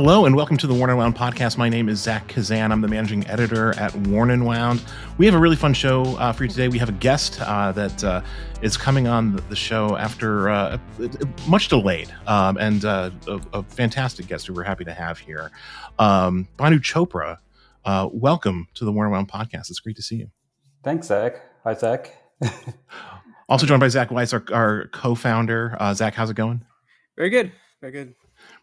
Hello and welcome to the Worn and Wound podcast. My name is Zach Kazan. I'm the managing editor at Worn and Wound. We have a really fun show for you today. We have a guest that is coming on the show after much delayed and a fantastic guest who we're happy to have here. Bhanu Chopra, welcome to the Worn and Wound podcast. It's great to see you. Thanks, Zach. Hi, Zach. Also joined by Zach Weiss, our co-founder. Zach, how's it going? Very good. Very good.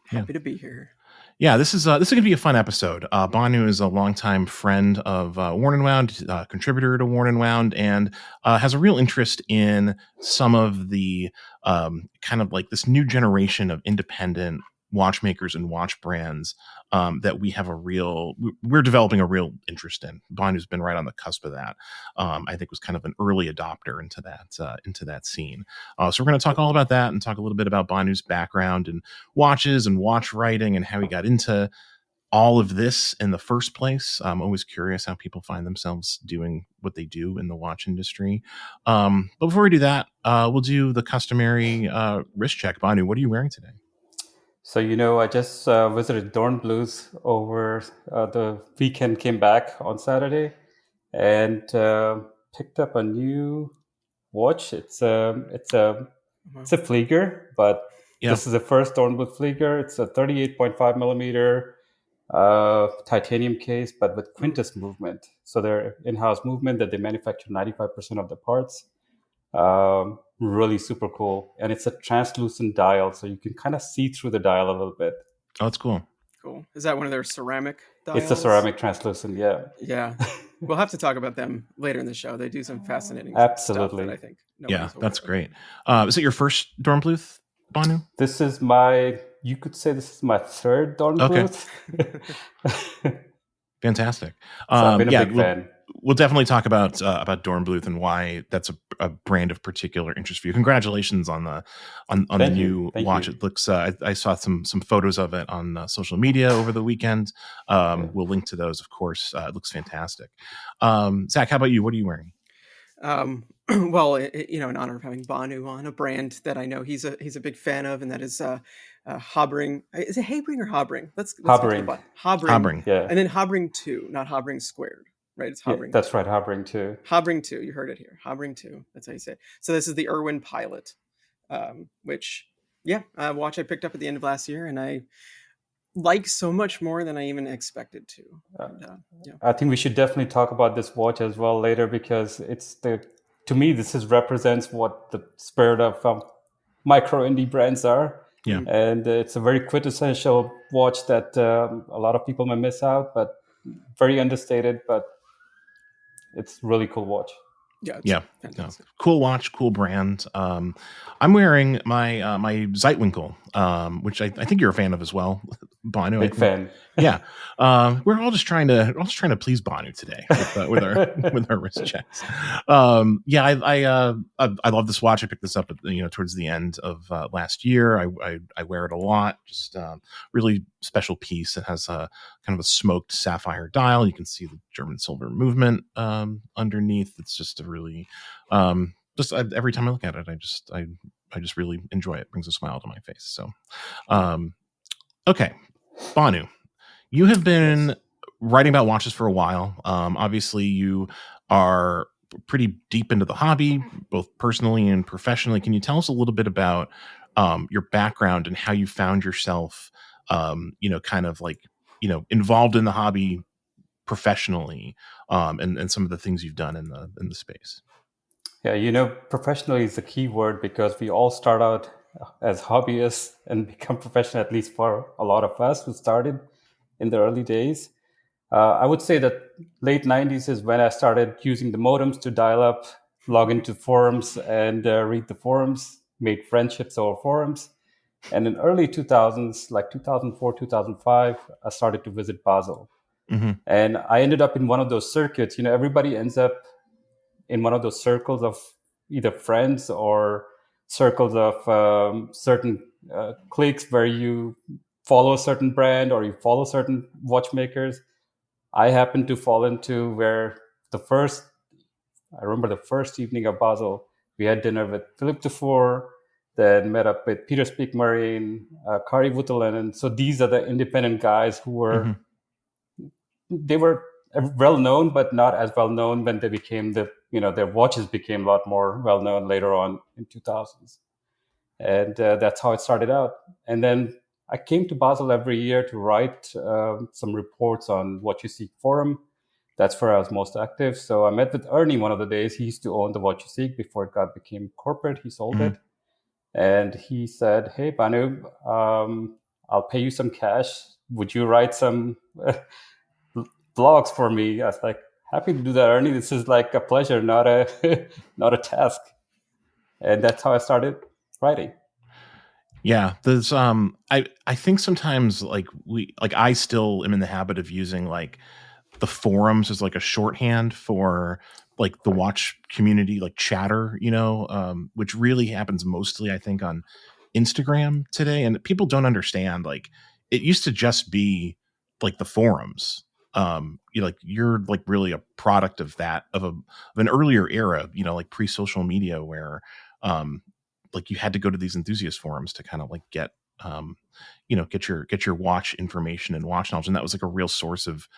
Happy to be here. Yeah, this is going to be a fun episode. Bhanu is a longtime friend of Worn and Wound, contributor to Worn and Wound, and has a real interest in some of the kind of like this new generation of independent watchmakers and watch brands that we're developing a real interest in. Bhanu's been right on the cusp of that. I think was kind of an early adopter into that scene. So we're going to talk all about that and talk a little bit about Bhanu's background and watches and watch writing and how he got into all of this in the first place. I'm always curious how people find themselves doing what they do in the watch industry. But before we do that, we'll do the customary wrist check. Bhanu, what are you wearing today? So, I just visited Dornbluth over the weekend, came back on Saturday, and picked up a new watch. It's a Flieger, but This is the first Dornbluth Flieger. It's a 38.5 millimeter titanium case, but with Quintus movement. So their in-house movement that they manufacture 95% of the parts. Really super cool. And it's a translucent dial, so you can kind of see through the dial a little bit. Oh, that's cool. Cool. Is that one of their ceramic dials? It's a ceramic translucent, yeah. Yeah. We'll have to talk about them later in the show. They do some fascinating Absolutely stuff that I think. That's great. Is it your first Dornbluth, Bhanu? This is you could say this is my third Dornbluth. Okay. Fantastic. So I've been a big fan. We'll definitely talk about Dornbluth and why that's a brand of particular interest for you. Congratulations on the new watch. It looks. I saw some photos of it on social media over the weekend. We'll link to those, of course. It looks fantastic. Zach, how about you? What are you wearing? Well, in honor of having Bhanu on, a brand that I know he's a big fan of, and that is Habring. Is it Habring or Habring? Let's Habring. Habring. Yeah. And then Habring 2, not Habring squared. Right, it's Habring. Yeah, that's right, Habring 2. Habring 2, you heard it here. Habring 2, that's how you say it. So this is the Irwin Pilot, which, a watch I picked up at the end of last year, and I like so much more than I even expected to. I think we should definitely talk about this watch as well later, because to me, this represents what the spirit of micro indie brands are. Yeah. And it's a very quintessential watch that a lot of people may miss out, but very understated, but it's a really cool watch. Yeah. Cool watch, cool brand. I'm wearing my my Zeitwinkel, which I think you're a fan of as well, Bhanu. Big fan. Yeah. We're all just trying to please Bhanu today with our wrist checks. I love this watch. I picked this up towards the end of last year. I wear it a lot. Just really special piece. It has a kind of a smoked sapphire dial. You can see the German silver movement underneath. It's just a really every time I look at it, I just really enjoy it. It brings a smile to my face. So, okay, Bhanu, you have been writing about watches for a while. Obviously, you are pretty deep into the hobby, both personally and professionally. Can you tell us a little bit about your background and how you found yourself, involved in the hobby professionally, and some of the things you've done in the space? Yeah, professionally is the key word, because we all start out as hobbyists and become professional, at least for a lot of us who started in the early days. I would say that late 90s is when I started using the modems to dial up, log into forums and read the forums, made friendships over forums. And in early 2000s, like 2004, 2005, I started to visit Basel. Mm-hmm. And I ended up in one of those circuits. Everybody ends up in one of those circles of either friends or circles of certain cliques where you follow a certain brand or you follow certain watchmakers. I happened to fall into where I remember the first evening of Basel, we had dinner with Philippe Dufour, Then met up with Peter Speakmarine, Kari Voutilainen. So these are the independent guys who were, they were well known, but not as well known when they became their watches became a lot more well known later on in 2000s. And that's how it started out. And then I came to Basel every year to write some reports on What You Seek Forum. That's where I was most active. So I met with Ernie one of the days. He used to own the What You Seek before it became corporate. He sold it. And he said, "Hey, Bhanu, I'll pay you some cash. Would you write some blogs for me?" I was like, "Happy to do that, Ernie. This is like a pleasure, not a not a task." And that's how I started writing. Yeah, there's I think sometimes I still am in the habit of using like the forums as like a shorthand for like the watch community, like chatter, which really happens mostly, I think, on Instagram today. And people don't understand, like, it used to just be like the forums. You're like really a product of an earlier era, like pre-social media, where like you had to go to these enthusiast forums to kind of like get your watch information and watch knowledge. And that was like a real source of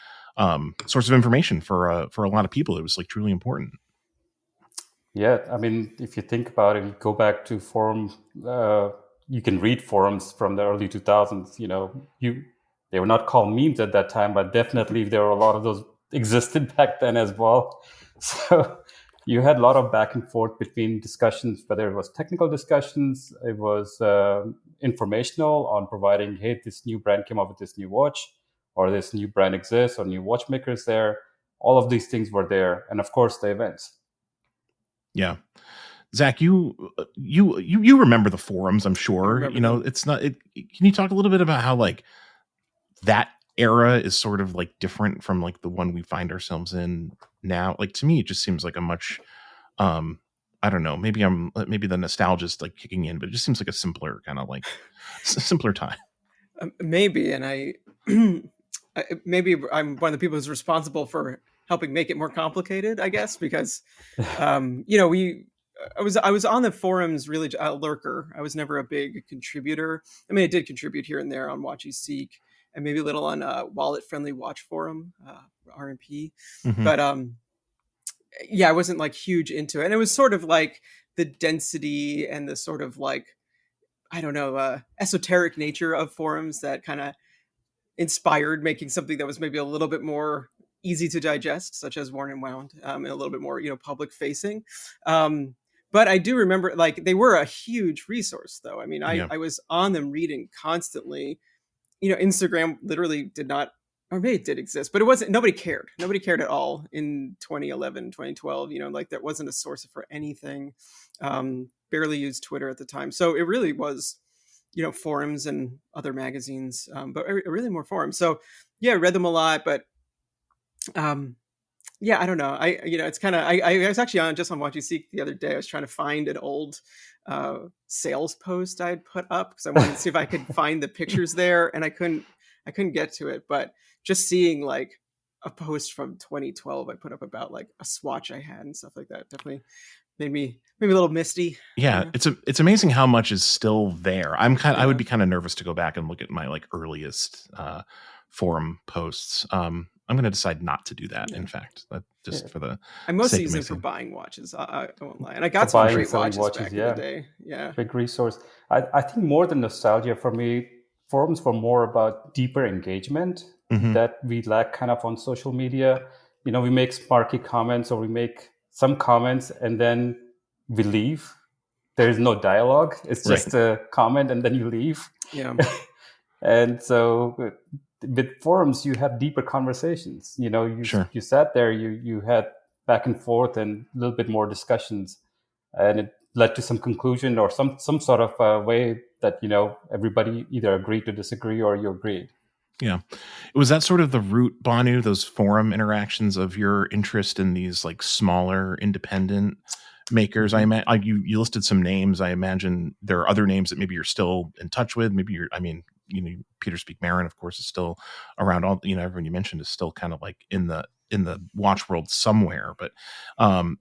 information for a lot of people. It was like truly important. Yeah, I mean, if you think about it, you go back to forum. You can read forums from the early 2000s. They were not called memes at that time, but definitely there were a lot of those existed back then as well. So you had a lot of back and forth between discussions, whether it was technical discussions, it was informational on providing, hey, this new brand came up with this new watch, or this new brand exists, or new watchmakers there. All of these things were there, and of course the events. Yeah, Zach, you remember the forums, I'm sure. It's not. Can you talk a little bit about how like that era is sort of like different from like the one we find ourselves in now? Like, to me, it just seems like a much, I don't know, maybe the nostalgia's like kicking in, but it just seems like a simpler kind of like simpler time. Maybe, and maybe I'm one of the people who's responsible for helping make it more complicated, I guess, because I was on the forums, really a lurker. I was never a big contributor. I mean, I did contribute here and there on Watch You Seek, and maybe a little on Wallet Friendly Watch Forum, RMP. But I wasn't like huge into it. And it was sort of like the density and the sort of like, I don't know, esoteric nature of forums that kind of inspired making something that was maybe a little bit more easy to digest, such as Worn and Wound, and a little bit more, public facing. But I do remember, like, they were a huge resource, though. I mean, I was on them reading constantly. Instagram literally did not, or maybe it did exist, but it wasn't, nobody cared. Nobody cared at all in 2011, 2012, like that wasn't a source for anything. Barely used Twitter at the time. So it really was, forums and other magazines, but really more forums. So I read them a lot, but I don't know. It's kind of, I was actually on What You Seek the other day. I was trying to find an old sales post I'd put up because I wanted to see if I could find the pictures there, and I couldn't get to it. But just seeing like a post from 2012 I put up about like a swatch I had and stuff like that definitely made me a little misty. Yeah, it's amazing how much is still there. I would be kind of nervous to go back and look at my like earliest forum posts. I'm going to decide not to do that. In fact, just for the I'm mostly using it for buying watches. I won't lie, and I got some great watches back in the day. Yeah, big resource. I think more than nostalgia for me, forums were more about deeper engagement that we lack kind of on social media. We make sparky comments or we make some comments and then we leave. There is no dialogue. It's just a comment and then you leave. Yeah. And so with forums, you have deeper conversations. You sat there, you had back and forth and a little bit more discussions, and it led to some conclusion or some sort of way that everybody either agreed to disagree or you agreed. Yeah. Was that sort of the root, Bhanu, those forum interactions, of your interest in these like smaller independent makers? I imagine you listed some names. I imagine there are other names that maybe you're still in touch with. Maybe Peter Speakmarine, of course, is still around. All everyone you mentioned is still kind of like in the watch world somewhere. But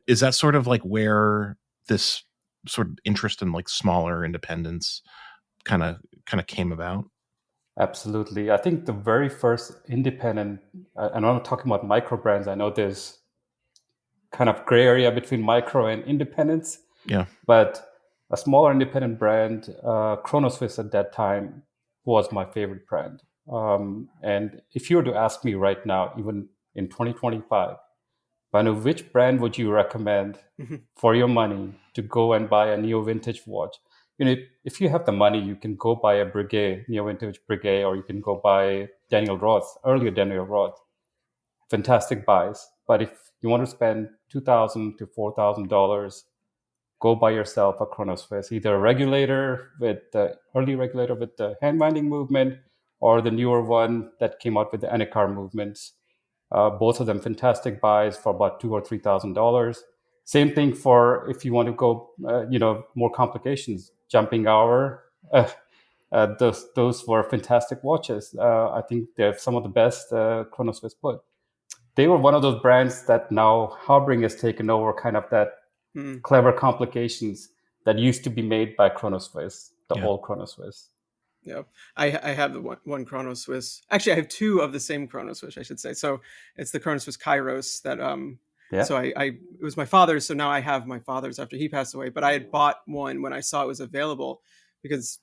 is that sort of like where this sort of interest in like smaller independents kind of came about? Absolutely. I think the very first independent, and I'm not talking about micro brands. I know there's kind of gray area between micro and independents. Yeah. But a smaller independent brand, Chronoswiss at that time, was my favorite brand. And if you were to ask me right now, even in 2025, Banu, which brand would you recommend for your money to go and buy a neo vintage watch? If you have the money, you can go buy a Breguet, neo vintage Breguet, or you can go buy earlier Daniel Roth. Fantastic buys. But if you want to spend $2,000 to $4,000, go buy yourself a Chronoswiss, either a regulator with the early regulator with the hand winding movement, or the newer one that came out with the Anacar movements. Both of them fantastic buys for about $2,000 or $3,000. Same thing for if you want to go, more complications. Jumping hour, those were fantastic watches. I think they're some of the best Chronoswiss put. They were one of those brands that now Habring has taken over, kind of that clever complications that used to be made by Chronoswiss, the old Chronoswiss. Yeah, I have the one Chronoswiss. Actually, I have two of the same Chronoswiss, I should say. So it's the Chronoswiss Kairos that So it was my father's. So now I have my father's after he passed away. But I had bought one when I saw it was available because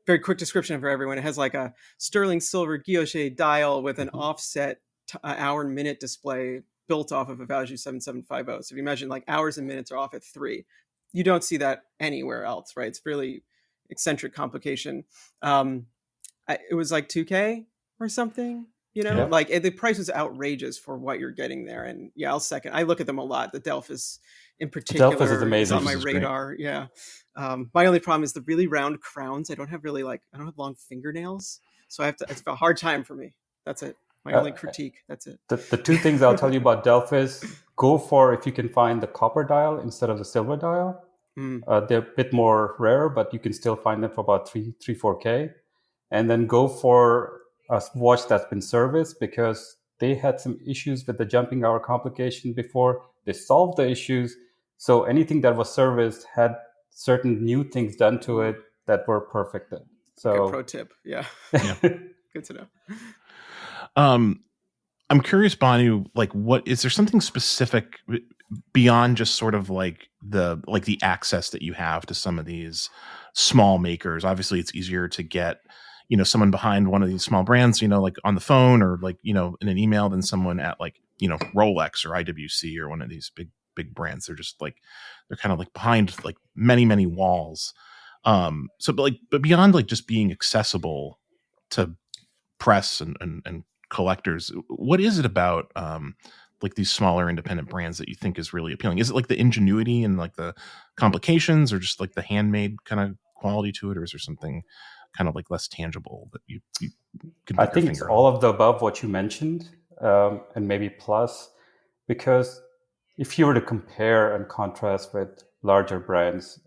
very quick description for everyone. It has like a sterling silver guilloche dial with an offset hour and minute display built off of a Valjoux 7750. So if you imagine like hours and minutes are off at 3, you don't see that anywhere else, right? It's really eccentric complication. It was like 2K or something, like the price was outrageous for what you're getting there. And I'll second. I look at them a lot. The Delphis in particular is amazing. On my radar. Great. Yeah. My only problem is the really round crowns. I don't have long fingernails. So it's a hard time for me. That's it. My only critique. That's it. The two things I'll tell you about Delphis, go for if you can find the copper dial instead of the silver dial. They're a bit more rare, but you can still find them for about 4K. And then go for a watch that's been serviced, because they had some issues with the jumping hour complication before. They solved the issues. So anything that was serviced had certain new things done to it that were perfected. So good pro tip. Yeah. Good to know. I'm curious, Bhanu, like is there something specific beyond just sort of like the access that you have to some of these small makers? Obviously it's easier to get, someone behind one of these small brands, like on the phone or like, in an email than someone at like, Rolex or IWC or one of these big brands. They're just like, they're kind of like behind like many, many walls. But beyond like just being accessible to press and collectors, what is it about like these smaller independent brands that you think is really appealing? Is it like the ingenuity and like the complications, or just like the handmade kind of quality to it, or is there something kind of like less tangible that you can I think it's all of the above what you mentioned, and maybe plus, because if you were to compare and contrast with larger brands,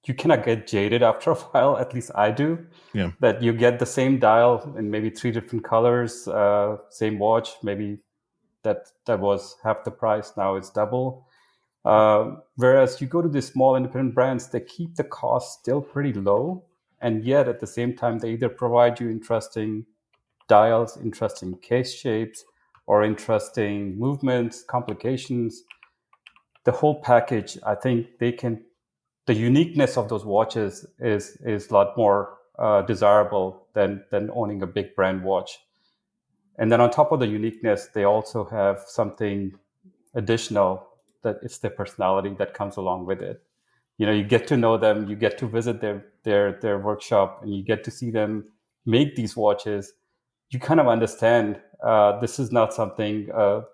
you cannot get jaded after a while. At least I do. Yeah. That you get the same dial in maybe 3 different colors, same watch. Maybe that was half the price. Now it's double. Whereas you go to these small independent brands, they keep the cost still pretty low, and yet at the same time they either provide you interesting dials, interesting case shapes, or interesting movements, complications. The whole package, I think they can. The uniqueness of those watches is a lot more desirable than owning a big brand watch. And then on top of the uniqueness, they also have something additional, that it's their personality that comes along with it. You get to know them, you get to visit their workshop, and you get to see them make these watches. You kind of understand this is not something a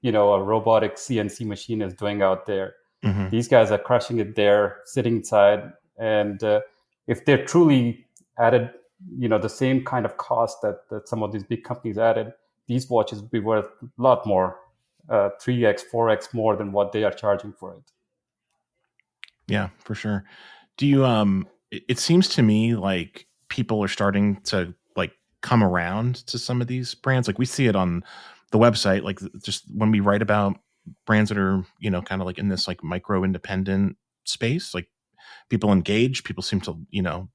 robotic CNC machine is doing out there. Mm-hmm. These guys are crushing it there, sitting inside. And if they're truly added, the same kind of cost that some of these big companies added, these watches would be worth a lot more, 3x, 4x more than what they are charging for it. Yeah, for sure. Do you, it seems to me like people are starting to like come around to some of these brands. Like we see it on the website, like just when we write about brands that are, kind of like in this like micro independent space. Like people engage, people seem to,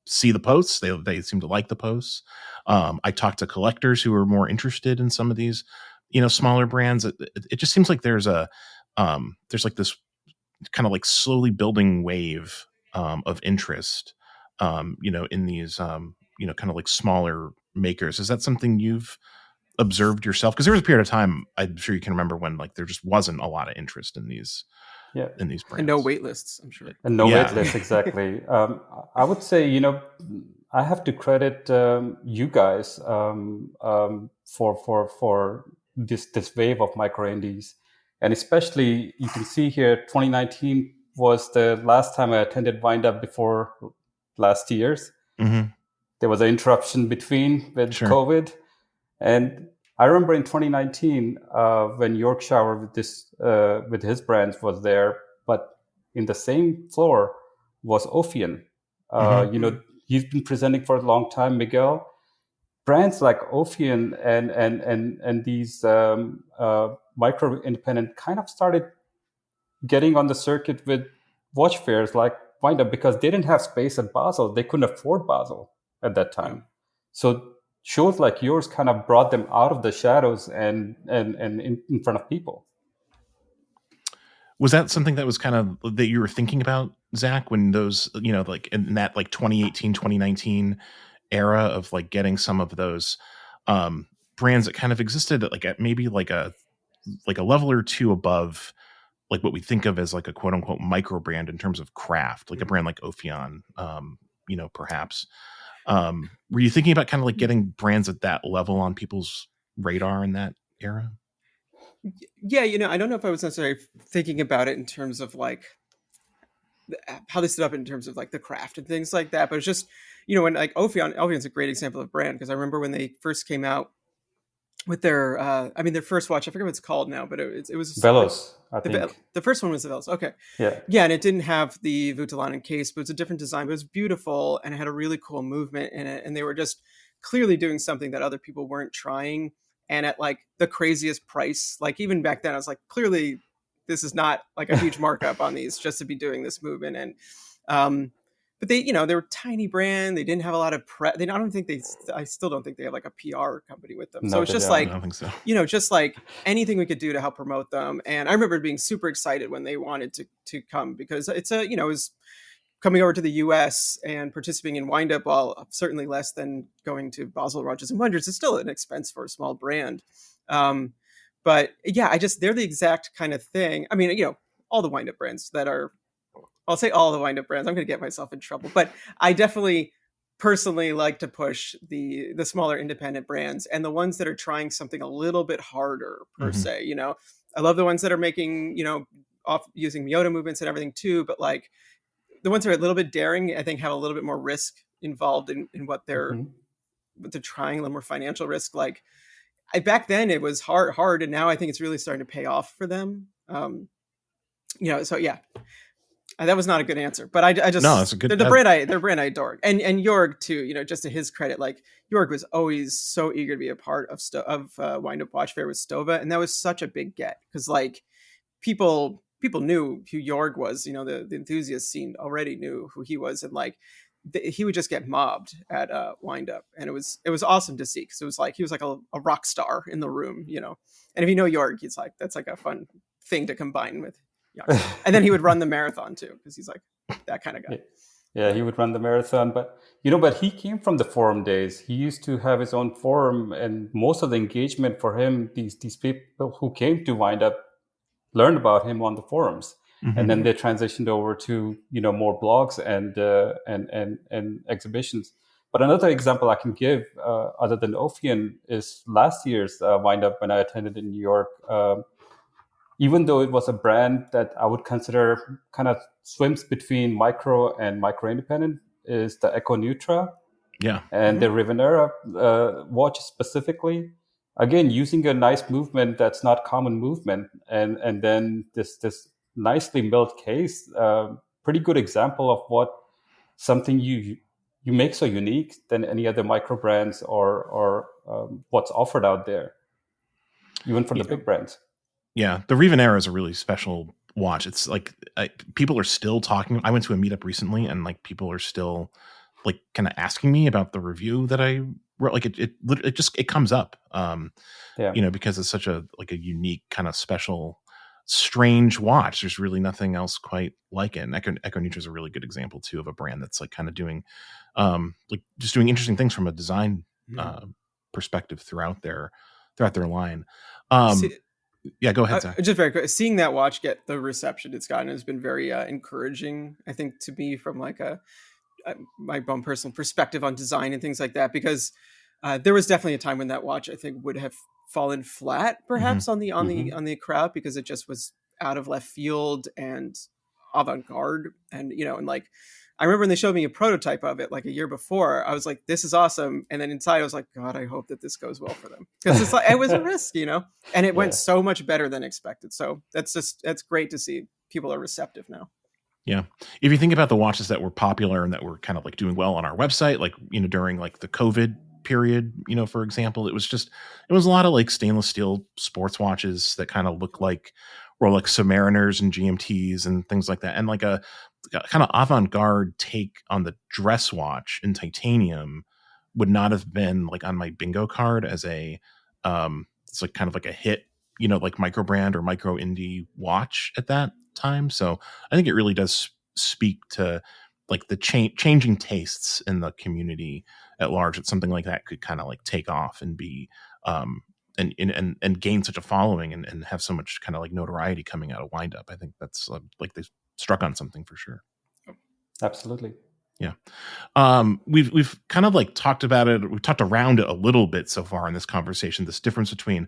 see the posts. They seem to like the posts. I talked to collectors who are more interested in some of these, smaller brands. It just seems like there's like this kind of like slowly building wave of interest, in these, kind of like smaller makers. Is that something you've observed yourself? Because there was a period of time, I'm sure you can remember, when like there just wasn't a lot of interest in these Yeah. brands. And no wait lists, I'm sure. And no wait list, exactly. I would say, I have to credit you guys for this wave of micro indies, and especially you can see here, 2019 was the last time I attended Windup before last year's. Mm-hmm. There was an interruption between with COVID, and I remember in 2019 when Yorkshire with his brands was there, but in the same floor was Ophian. He's been presenting for a long time, Miguel. Brands like Ophian and these micro independent kind of started getting on the circuit with watch fairs like Windup, because they didn't have space at Basel. They couldn't afford Basel at that time. So shows like yours kind of brought them out of the shadows and in front of people. Was that something that was kind of that you were thinking about, Zach, when those, like in that like 2018, 2019 era of like getting some of those brands that kind of existed at like at maybe like a level or two above like what we think of as like a quote unquote micro brand in terms of craft, like a brand like Ophion, perhaps. Were you thinking about kind of like getting brands at that level on people's radar in that era? Yeah, I don't know if I was necessarily thinking about it in terms of like how they stood up in terms of like the craft and things like that, but it's just, when like Ophion's a great example of brand, because I remember when they first came out with their their first watch, I forget what it's called now, but it was Velos, I think. The first one was the Velos. Okay. Yeah, and it didn't have the Vutilanen case, but it was a different design, but it was beautiful and it had a really cool movement in it, and they were just clearly doing something that other people weren't trying, and at like the craziest price. Like even back then I was like, clearly this is not like a huge markup on these just to be doing this movement. And but they, they were a tiny brand. They didn't have a lot of I still don't think they have like a PR company with them. So it's just like, I don't think so. Just like anything we could do to help promote them. And I remember being super excited when they wanted to come, because it's it was coming over to the US and participating in Windup, while certainly less than going to Basel, Rogers and Wonders, is still an expense for a small brand. But yeah, they're the exact kind of thing. I mean, all the Windup brands that are, I'll say all the Windup brands, I'm going to get myself in trouble, but I definitely personally like to push the smaller independent brands and the ones that are trying something a little bit harder per se. I love the ones that are making, off using Miyota movements and everything too, but like the ones that are a little bit daring, I think have a little bit more risk involved in what they're trying, a little more financial risk. Like back then it was hard, and now I think it's really starting to pay off for them. So yeah. That was not a good answer, but I just, no, it's a good, they're the brand I adore. And Jorg too, just to his credit, like Jorg was always so eager to be a part of Windup Watch Fair with Stova. And that was such a big get, because like people knew who Jorg was, the enthusiast scene already knew who he was. And like, he would just get mobbed at Windup. And it was awesome to see, because it was like, he was like a rock star in the room, and if you know Jorg, he's like, that's like a fun thing to combine with. And then he would run the marathon too, because he's like that kind of guy. Yeah, he would run the marathon, but but he came from the forum days. He used to have his own forum, and most of the engagement for him, these people who came to Windup learned about him on the forums, and then they transitioned over to more blogs and exhibitions. But another example I can give, other than Ophion, is last year's Windup when I attended in New York. Even though it was a brand that I would consider kind of swims between micro and micro independent, is the Echo Nutra. Yeah. And the Rivenera watch specifically. Again, using a nice movement that's not common movement. And then this nicely milled case, pretty good example of what something you make so unique than any other micro brands or what's offered out there, even for the big brands. Yeah, the Rivenera is a really special watch. It's like people are still talking. I went to a meetup recently, and like people are still like kind of asking me about the review that I wrote. Like it just it comes up, Yeah. because it's such a unique kind of special, strange watch. There's really nothing else quite like it. And Echo Nitra is a really good example too of a brand that's like kind of doing, like just doing interesting things from a design perspective throughout their line. Yeah, go ahead, Zach. Just very quick, seeing that watch get the reception it's gotten has been very encouraging, I think, to me from like my own personal perspective on design and things like that, because there was definitely a time when that watch I think would have fallen flat perhaps on the crowd, because it just was out of left field and avant-garde, and and like I remember when they showed me a prototype of it like a year before, I was like, this is awesome. And then inside I was like, God, I hope that this goes well for them. Because it's like, it was a risk, and it went so much better than expected. So that's great to see people are receptive now. Yeah. If you think about the watches that were popular and that were kind of like doing well on our website, like, during like the COVID period, for example, it was a lot of like stainless steel sports watches that kind of look like Rolex Submariners and GMTs and things like that. And like a kind of avant-garde take on the dress watch in titanium would not have been like on my bingo card as it's like kind of like a hit, like microbrand or micro indie watch at that time. So I think it really does speak to like the changing tastes in the community at large. That something like that could kind of like take off and be and gain such a following and have so much kind of like notoriety coming out of Windup. I think that's like they struck on something for sure. Absolutely. Yeah. We've kind of like talked about it. We've talked around it a little bit so far in this conversation, this difference between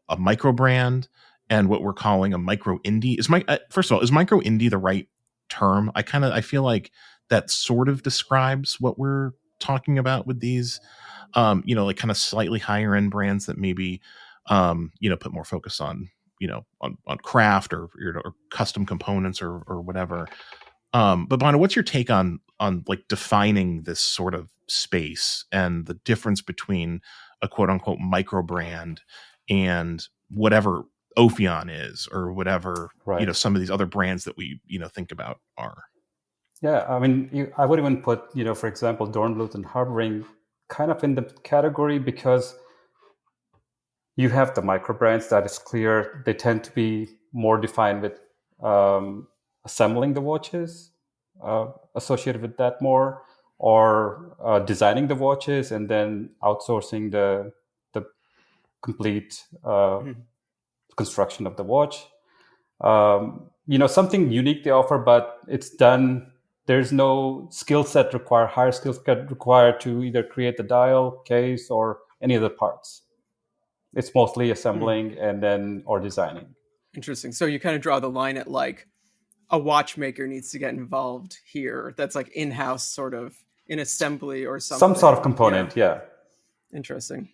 a micro brand and what we're calling a micro indie. First of all, is micro indie the right term? I feel like that sort of describes what we're talking about with these, like kind of slightly higher end brands that maybe, put more focus on, on craft or custom components or whatever. But Bhanu, what's your take on like defining this sort of space and the difference between a quote unquote micro brand and whatever Ophion is, or whatever, some of these other brands that we, think about are? Yeah, I mean, I would even put, for example, Dornbluth and Harboring kind of in the category, because you have the micro brands that is clear. They tend to be more defined with assembling the watches, associated with that more, or designing the watches and then outsourcing the complete construction of the watch. Something unique they offer, but it's done. There's no higher skill set required to either create the dial, case, or any other parts. It's mostly assembling or designing. Interesting. So you kind of draw the line at like a watchmaker needs to get involved here. That's like in-house sort of in assembly or something. Some sort of component, yeah. Interesting.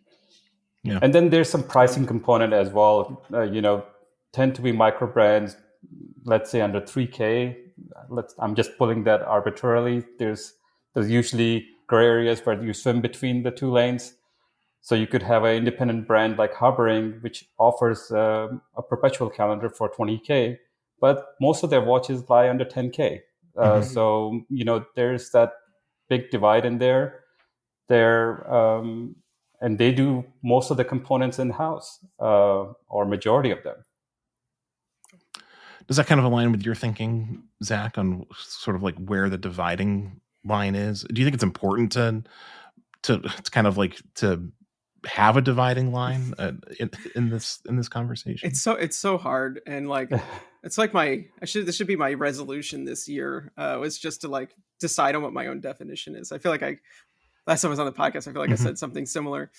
Yeah. And then there's some pricing component as well. Tend to be micro brands, let's say under 3K. I'm just pulling that arbitrarily. There's usually gray areas where you swim between the two lanes. So you could have an independent brand like Harboring, which offers a perpetual calendar for 20K, but most of their watches lie under 10K. So, there's that big divide in there. And they do most of the components in-house, or majority of them. Does that kind of align with your thinking, Zach, on sort of like where the dividing line is? Do you think it's important to kind of like to have a dividing line in this conversation? It's so hard, and like it's like this should be my resolution this year, was just to like decide on what my own definition is. I feel like last time I was on the podcast, I feel like I said something similar,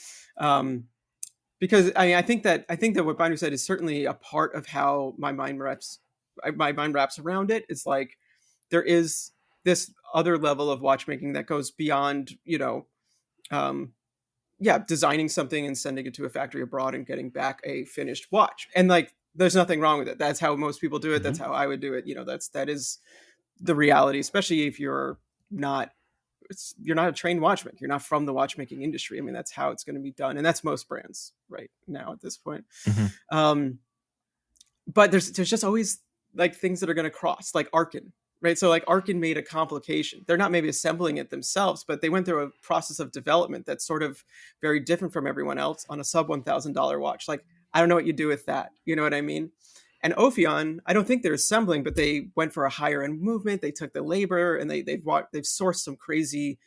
because I think that what Bhanu said is certainly a part of how my mind wraps around it. It's like there is this other level of watchmaking that goes beyond, designing something and sending it to a factory abroad and getting back a finished watch. And like, there's nothing wrong with it. That's how most people do it. That's how I would do it. That is the reality, especially if you're not a trained watchmaker. You're not from the watchmaking industry. I mean, that's how it's going to be done. And that's most brands right now at this point. but there's just always like things that are going to cross, like Arkin, right? So like Arkin made a complication. They're not maybe assembling it themselves, but they went through a process of development that's sort of very different from everyone else on a sub $1,000 watch. Like, I don't know what you do with that. You know what I mean? And Ophion, I don't think they're assembling, but they went for a higher end movement. They took the labor and they've sourced some crazy,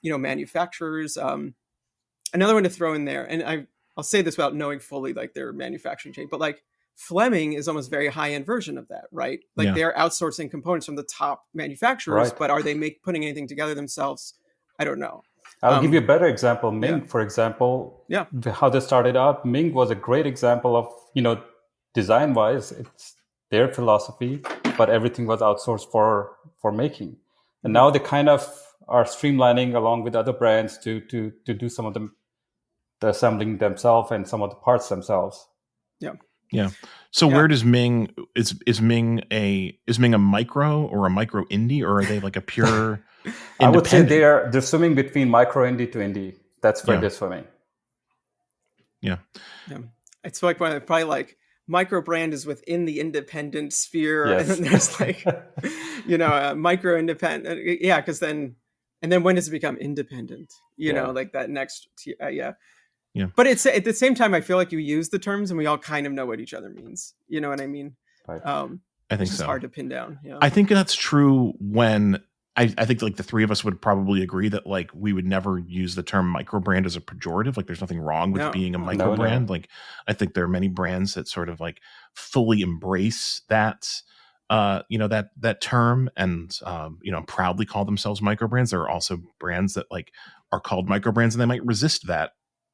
manufacturers. Another one to throw in there, and I'll say this without knowing fully like their manufacturing chain, but like Fleming is almost very high end version of that, right? Like they're outsourcing components from the top manufacturers, but are they putting anything together themselves? I don't know. I'll give you a better example. Ming, for example, how they started out. Ming was a great example of, design wise, it's their philosophy, but everything was outsourced for making. And now they kind of are streamlining along with other brands to do some of the assembling themselves and some of the parts themselves. Yeah. So where does Ming is Ming a micro or a micro indie, or are they like a pure I would say they're swimming between micro indie to indie. That's where they're swimming. Yeah. It's like probably like microbrand is within the independent sphere, and then there's like a micro independent. Yeah, because then when does it become independent? Like that next Yeah. But it's at the same time, I feel like you use the terms and we all kind of know what each other means. You know what I mean? Right. I think it's so. Hard to pin down. Yeah. I think that's true when I think like the three of us would probably agree that like we would never use the term microbrand as a pejorative. Like there's nothing wrong with being a microbrand. No. Like I think there are many brands that sort of like fully embrace that that term and proudly call themselves microbrands. There are also brands that like are called microbrands and they might resist that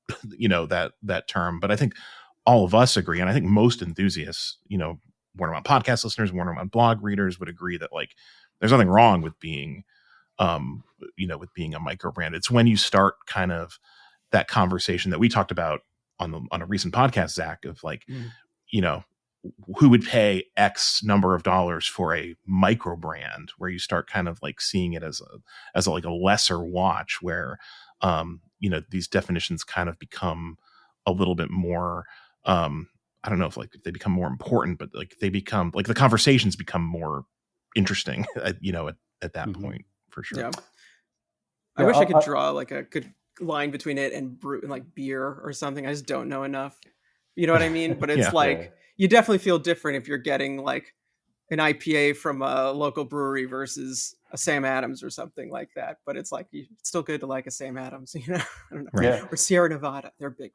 that term. But I think all of us agree, and I think most enthusiasts, Warner One podcast listeners, Warner One blog readers would agree that like there's nothing wrong with being with being a microbrand. It's when you start kind of that conversation that we talked about on a recent podcast, Zach, of like who would pay X number of dollars for a micro brand, where you start kind of like seeing it as a like a lesser watch, where these definitions kind of become a little bit more I don't know if like they become more important, but like they become like the conversations become more interesting at that point, for sure. Yeah. I wish I could draw like a good line between it and like beer or something. I just don't know enough. You know what I mean? But it's you definitely feel different if you're getting like an IPA from a local brewery versus a Sam Adams or something like that. But it's like it's still good to like a Sam Adams, I don't know. Right. Or Sierra Nevada, they're big.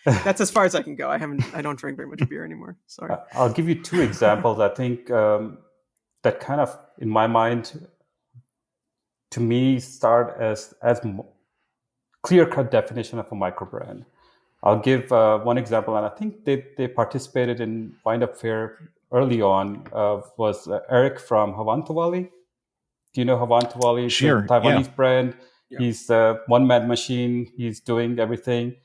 That's as far as I can go. I don't drink very much beer anymore. Sorry. I'll give you two examples. I think that kind of, in my mind, to me, start as clear-cut definition of a microbrand. I'll give one example, and I think they participated in Wind Up Fair early on. Was Eric from Havantawali. Do you know Havantawali? Sure. It's a Taiwanese brand. Yeah. He's a one-man machine. He's doing everything.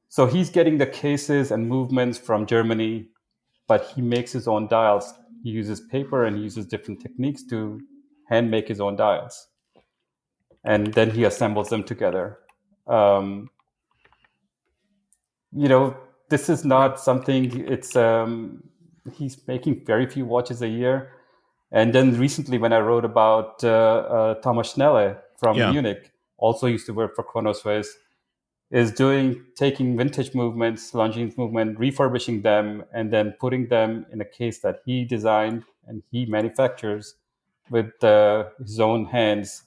So he's getting the cases and movements from Germany, but he makes his own dials. He uses paper and he uses different techniques to hand make his own dials. And then he assembles them together. This is not something, it's he's making very few watches a year. And then recently when I wrote about Thomas Schnelle from Munich, also used to work for Chronoswiss, is taking vintage movements, Longines movement, refurbishing them, and then putting them in a case that he designed and he manufactures with his own hands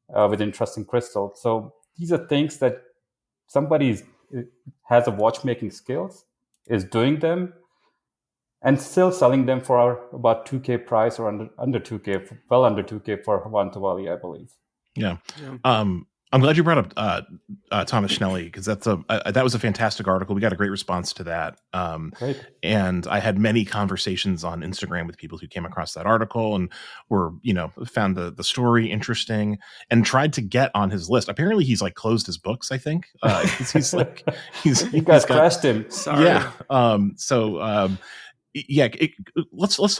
with interesting crystal. So these are things that somebody has a watchmaking skills, is doing them, and still selling them for about 2K price or under 2K, well under 2K for Havantawali, I believe. Yeah. I'm glad you brought up Thomas Schnelle, because that was a fantastic article. We got a great response to that. Great. And I had many conversations on Instagram with people who came across that article and found the story interesting and tried to get on his list. Apparently he's like closed his books, I think. You guys crashed him. Sorry. Yeah. Let's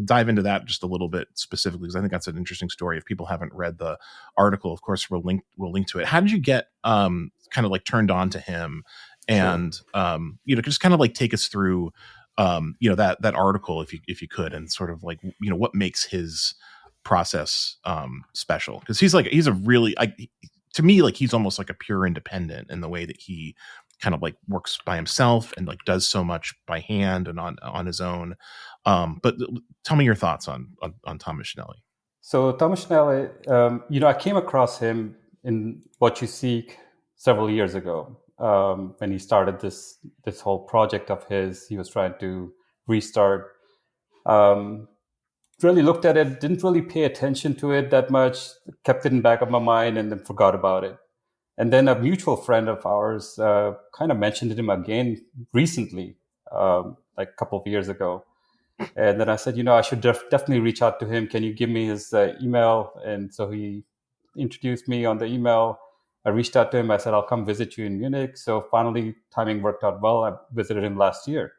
dive into that just a little bit specifically, because I think that's an interesting story. If people haven't read the article, of course we'll link to it. How did you get kind of like turned on to him, and just kind of like take us through that article if you could, and sort of like, what makes his process special, because he's a really, to me, like, he's almost like a pure independent in the way that he kind of like works by himself and like does so much by hand and on his own. But tell me your thoughts on Thomas Schnelli. So Thomas Schnelli, I came across him in What You Seek several years ago, when he started this whole project of his. He was trying to restart. Really looked at it, didn't really pay attention to it that much, kept it in the back of my mind, and then forgot about it. And then a mutual friend of ours kind of mentioned him again recently, like a couple of years ago. And then I said, I should definitely reach out to him. Can you give me his email? And so he introduced me on the email. I reached out to him. I said, I'll come visit you in Munich. So finally, timing worked out well. I visited him last year.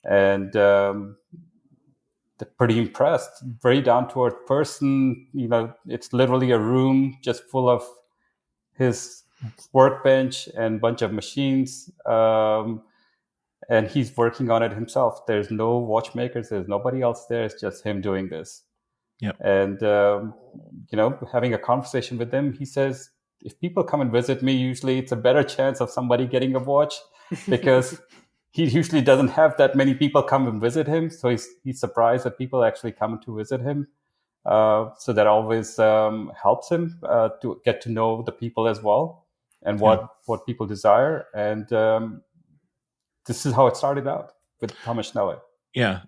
And pretty impressed. Very down-to-earth person. It's literally a room just full of his workbench and bunch of machines. And he's working on it himself. There's no watchmakers. There's nobody else there. It's just him doing this. Yep. And, having a conversation with him, he says, if people come and visit me, usually it's a better chance of somebody getting a watch, because he usually doesn't have that many people come and visit him. So he's surprised that people actually come to visit him. So that always helps him to get to know the people as well, and what people desire. And this is how it started out with Thomas Schnelli. Yeah.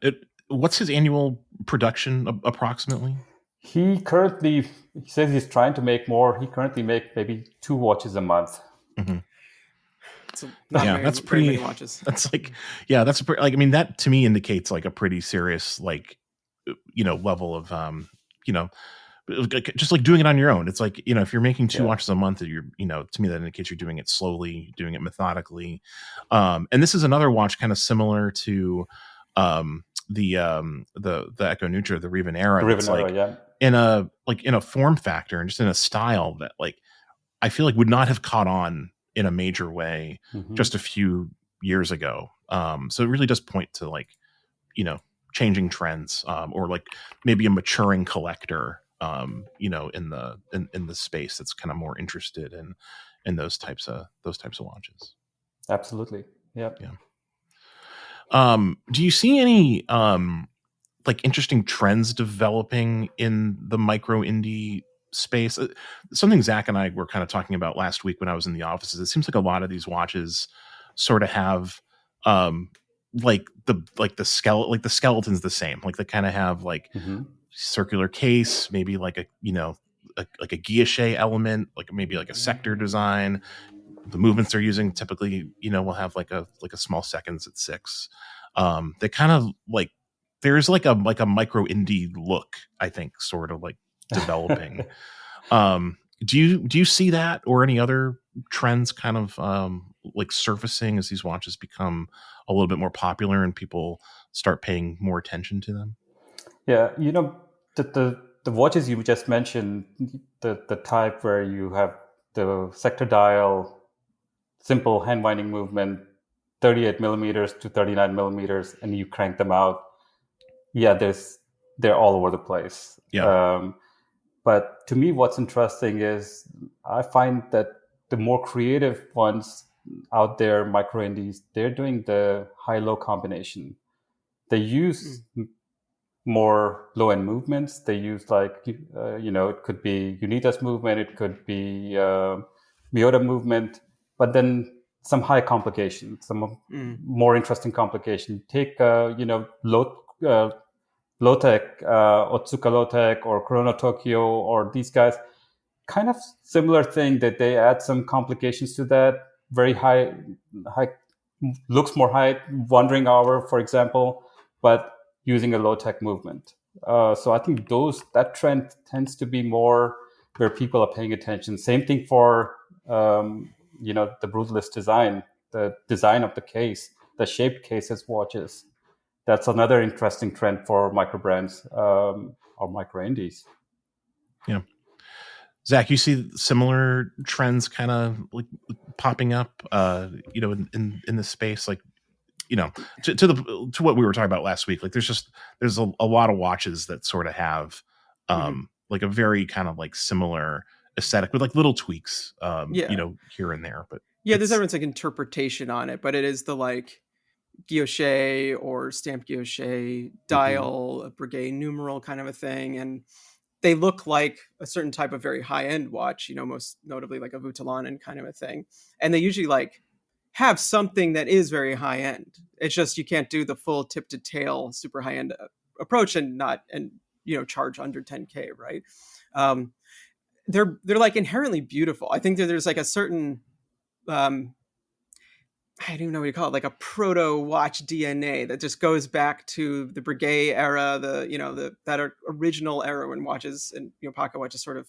What's his annual production approximately? He says he's trying to make more. He currently makes maybe 2 watches a month. Mm-hmm. That's pretty many watches. That's like, that's a pretty, like, I mean, that to me indicates like a pretty serious, like, level of, just like doing it on your own. It's like, if you're making 2 watches a month, you're, to me that indicates you're doing it slowly, doing it methodically. And this is another watch kind of similar to the Echo Nutra, the Rivanera. The Rivanera, like, in a form factor and just in a style that, like, I feel like would not have caught on in a major way just a few years ago. So it really does point to, like, changing trends, or like maybe a maturing collector, in the space that's kind of more interested in those types of watches. Absolutely. Yep. Yeah. Do you see any like interesting trends developing in the micro indie space? Something Zach and I were kind of talking about last week when I was in the offices. It seems like a lot of these watches sort of have like the skeleton's the same. Like they kind of have like circular case, maybe like a like a guilloche element, like maybe like a sector design. The movements they're using typically, will have like a small seconds at 6. They kind of like, there's like a micro indie look, I think, sort of like developing. Do you see that or any other trends kind of like surfacing as these watches become a little bit more popular and people start paying more attention to them? Yeah, the watches you just mentioned, the type where you have the sector dial, simple hand winding movement, 38 millimeters to 39 millimeters, and you crank them out. Yeah, they're all over the place. Yeah. But to me, what's interesting is I find that the more creative ones out there, micro indies, they're doing the high-low combination. They use more low-end movements. They use like, it could be Unitas movement, it could be Miyota movement, but then some high complication, some more interesting complication. Take, low-tech, Otsuka low-tech or Chrono Tokyo or these guys, kind of similar thing that they add some complications to that. Very high, looks more high, wandering hour, for example, but using a low-tech movement. So I think that trend tends to be more where people are paying attention. Same thing for, the brutalist design, the design of the case, the shaped cases watches. That's another interesting trend for micro brands or micro indies. Yeah. Zach, you see similar trends kind of like popping up, in the space? Like, to what we were talking about last week, like there's a lot of watches that sort of have like a very kind of like similar aesthetic with like little tweaks, here and there. But there's everyone's like interpretation on it, but it is the like guilloche or stamped guilloche dial, a Breguet numeral kind of a thing, and they look like a certain type of very high end watch, most notably like a Vutalanen kind of a thing, and they usually like have something that is very high end. It's just you can't do the full tip to tail super high end approach and charge under 10K, right? They're like inherently beautiful. I think that there's like a certain I don't even know what you call it, like a proto watch DNA that just goes back to the Breguet era, that original era when watches and pocket watches sort of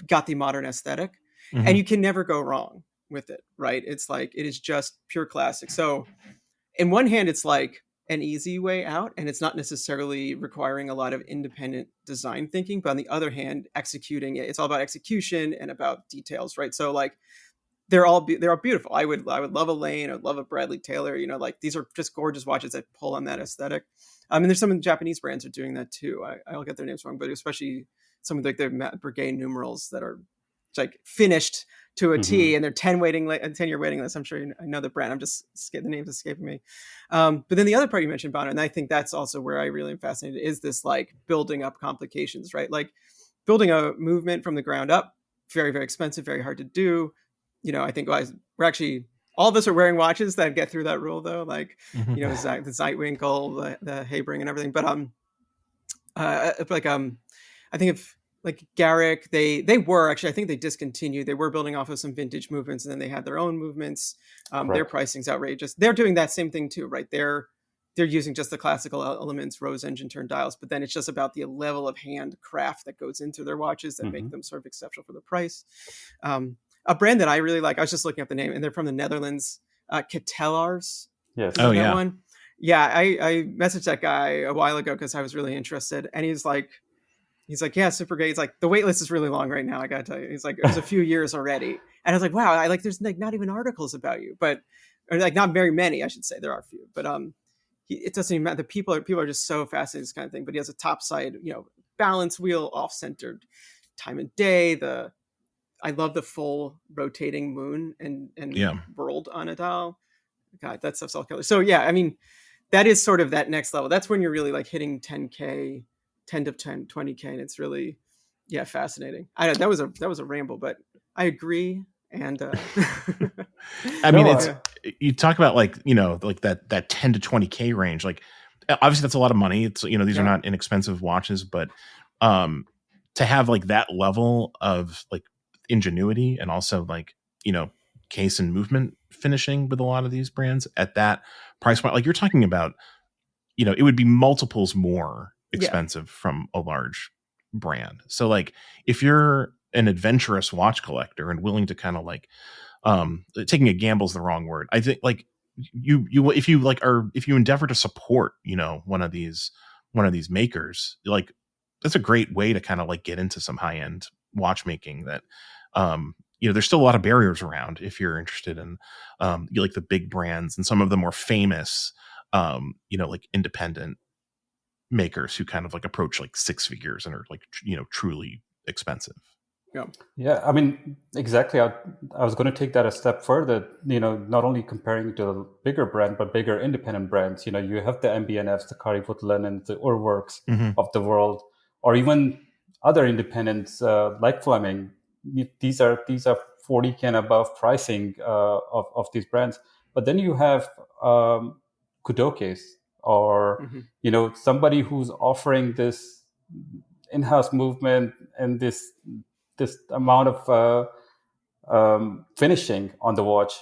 got the modern aesthetic, and you can never go wrong with it, right? It's like it is just pure classic. So in one hand, it's like an easy way out, and it's not necessarily requiring a lot of independent design thinking. But on the other hand, executing it's all about execution and about details, right? So like they're all beautiful. I would love a Lane. I would love a Bradley Taylor. Like these are just gorgeous watches that pull on that aesthetic. And there's some Japanese brands are doing that too. I'll get their names wrong, but especially some of the Breguet numerals that are like finished to a T, and they're 10-year waiting list. I'm sure I know the brand. I'm just the name's escaping me. But then the other part you mentioned, Bhanu, and I think that's also where I really am fascinated, is this like building up complications, right? Like building a movement from the ground up, very, very expensive, very hard to do. I think we're actually, all of us are wearing watches that get through that rule though. Like, the Zeitwinkel, the Habring and everything. But, I think if like Garrick, they were actually, I think they discontinued. They were building off of some vintage movements, and then they had their own movements. Their pricing's outrageous. They're doing that same thing too, right? They're using just the classical elements, rose engine turn dials, but then it's just about the level of hand craft that goes into their watches that make them sort of exceptional for the price. A brand that I really like, I was just looking up the name, and they're from the Netherlands, Ketellars. Yes. Oh, yeah. One? Yeah, I messaged that guy a while ago because I was really interested. And he's like, yeah, super great. He's like, the wait list is really long right now, I gotta tell you. He's like, it was a few years already. And I was like, wow, there's like not even articles about you, or like not very many, I should say. There are a few, but it doesn't even matter. The people are just so fascinated with this kind of thing. But he has a top side, balance wheel, off-centered time and day, I love the full rotating moon and world on a dial. God, that stuff's all killer. So yeah, I mean, that is sort of that next level. That's when you're really like hitting 10K, 10 to 10, 20K, and it's really, fascinating. That was a ramble, but I agree. And I mean, you talk about like like that 10 to 20K range. Like obviously that's a lot of money. It's these are not inexpensive watches, but to have like that level of like ingenuity and also like case and movement finishing with a lot of these brands at that price point, like you're talking about, it would be multiples more expensive from a large brand. So like if you're an adventurous watch collector and willing to kind of like taking a gamble is the wrong word, I think, like if you endeavor to support one of these makers, like that's a great way to kind of like get into some high end watchmaking that there's still a lot of barriers around if you're interested in you like the big brands and some of the more famous like independent makers who kind of like approach like six figures and are like truly expensive. Yeah, I mean, exactly. I was going to take that a step further, not only comparing to the bigger brand, but bigger independent brands. You have the MBNFs, the Kari Voutilanen, the Urwerks of the world, or even other independents like Fleming. These are 40K and above pricing of these brands. But then you have Kudokes or, somebody who's offering this in-house movement and this amount of finishing on the watch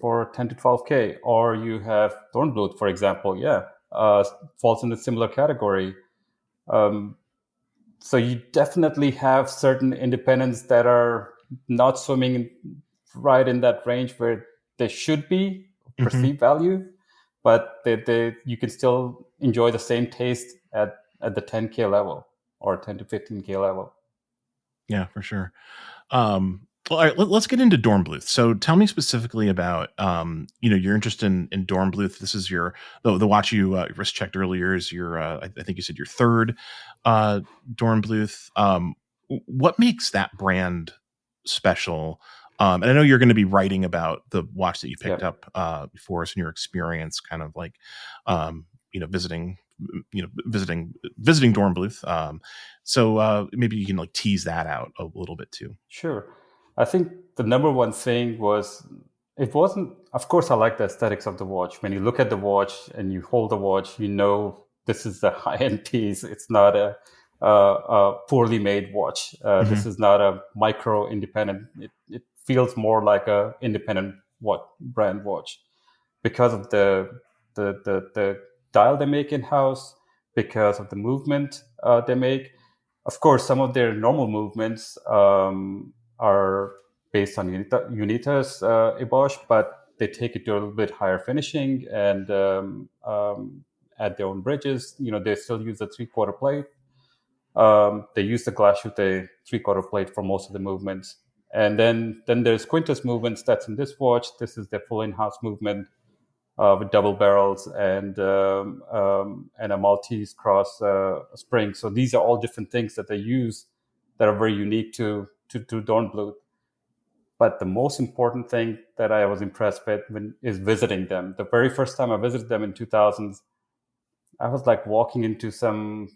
for 10 to 12K. Or you have Thornblut, for example, falls in a similar category. So you definitely have certain independents that are not swimming right in that range where they should be perceived value, but you can still enjoy the same taste at the 10K level or 10 to 15K level. Yeah, for sure. Well, all right, let's get into Dornbluth. So tell me specifically about, your interest in Dornbluth. This is the watch you wrist checked earlier is your, I think you said your third Dornbluth. What makes that brand special? And I know you're going to be writing about the watch that you picked Yeah. up for us and your experience, kind of like, visiting, visiting Dornbluth. So maybe you can like tease that out a little bit too. Sure. I think the number one thing was it wasn't, of course, I like the aesthetics of the watch. When you look at the watch and you hold the watch, you know this is a high end piece. It's not a poorly made watch. This is not a micro independent. It feels more like a independent brand watch because of the dial they make in house, because of the movement they make. Of course, some of their normal movements are based on Unitas Ebosh, but they take it to a little bit higher finishing and add their own bridges. They still use a 3/4 plate. They use the Glashütte 3/4 plate for most of the movements. And then there's Quintus movements that's in this watch. This is their full in-house movement with double barrels and a Maltese cross spring. So these are all different things that they use that are very unique to Dornbluth. But the most important thing that I was impressed with is visiting them. The very first time I visited them in 2000s, I was like walking into some,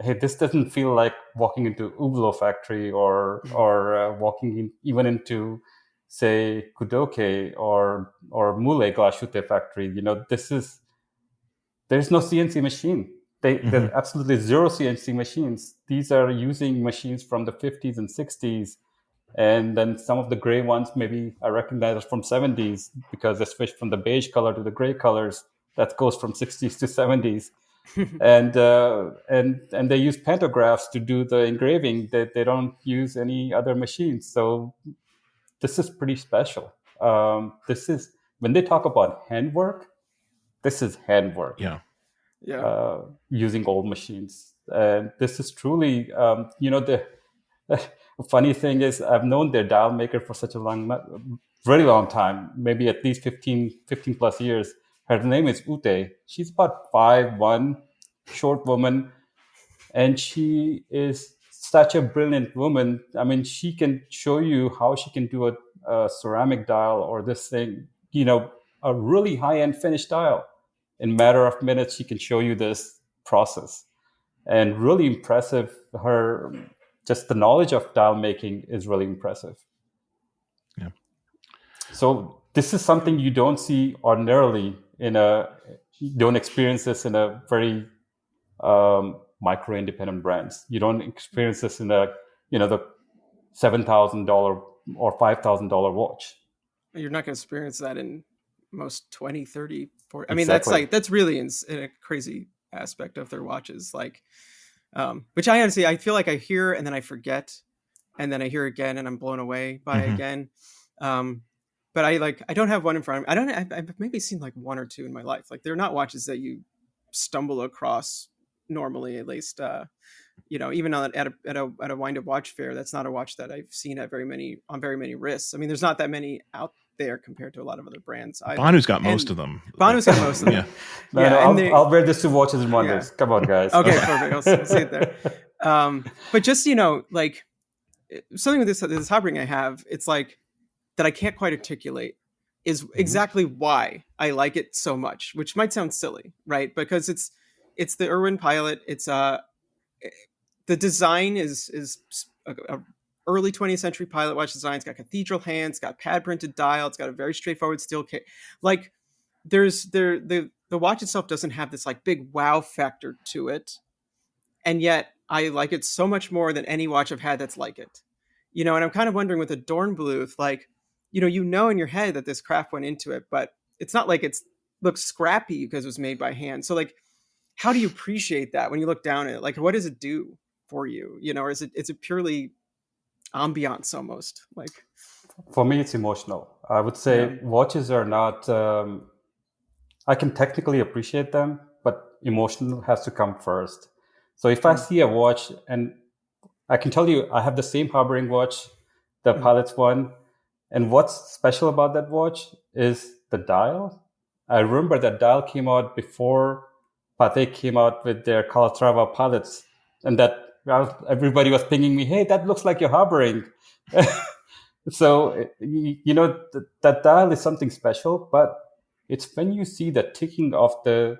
hey, this doesn't feel like walking into Hublot factory or walking even into, say, Kudoke or Moulet Glashütte factory. There's no CNC machine. There's absolutely zero CNC machines. These are using machines from the 50s and 60s. And then some of the gray ones, maybe I recognize from 70s because they switched from the beige color to the gray colors. That goes from 60s to 70s. and they use pantographs to do the engraving. They don't use any other machines. So this is pretty special. This is when they talk about handwork. This is handwork. Yeah. Using old machines, and this is truly, the funny thing is I've known their dial maker for such a very long time, maybe at least 15 plus years. Her name is Ute. She's about 5'1", short woman, and she is such a brilliant woman. I mean, she can show you how she can do a ceramic dial or this thing, a really high-end finished dial. In a matter of minutes, she can show you this process. And really impressive. Just the knowledge of dial making is really impressive. Yeah. So this is something you don't see ordinarily you don't experience this in a very micro independent brands. You don't experience this in the $7,000 or $5,000 watch. You're not going to experience that in most 20, 30, 40. I Exactly. mean, that's really in a crazy aspect of their watches. Like, which I honestly, I feel like I hear and then I forget and then I hear again and I'm blown away by again. But I don't have one in front of me. I've maybe seen like one or two in my life. Like they're not watches that you stumble across normally, at least, even at a wind-up watch fair. That's not a watch that I've seen on very many wrists. I mean, there's not that many out there compared to a lot of other brands. Bhanu's got most of them. Bhanu's got most of them. I'll wear this to watches and wonders. Come on, guys. Okay, perfect. I'll see it there. But just like something with this hot ring I have, it's like that I can't quite articulate is exactly why I like it so much, which might sound silly, right? Because it's the Irwin Pilot. It's the design is a early 20th century pilot watch design. It's got cathedral hands, it's got pad printed dial, it's got a very straightforward steel kit. Like the watch itself doesn't have this like big wow factor to it, and yet I like it so much more than any watch I've had that's like it. And I'm kind of wondering with the Dornbluth, like, in your head that this craft went into it, but it's not like looks scrappy because it was made by hand. So like, how do you appreciate that when you look down at it? Like, what does it do for you? Or is it purely ambiance almost? Like, for me, it's emotional. I would say watches are not, I can technically appreciate them, but emotional has to come first. So if I see a watch, and I can tell you, I have the same harboring watch the Pilot's one. And what's special about that watch is the dial. I remember that dial came out before Patek came out with their Calatrava Pilots, and that everybody was pinging me, "Hey, that looks like you're hovering." So that dial is something special, but it's when you see the ticking of the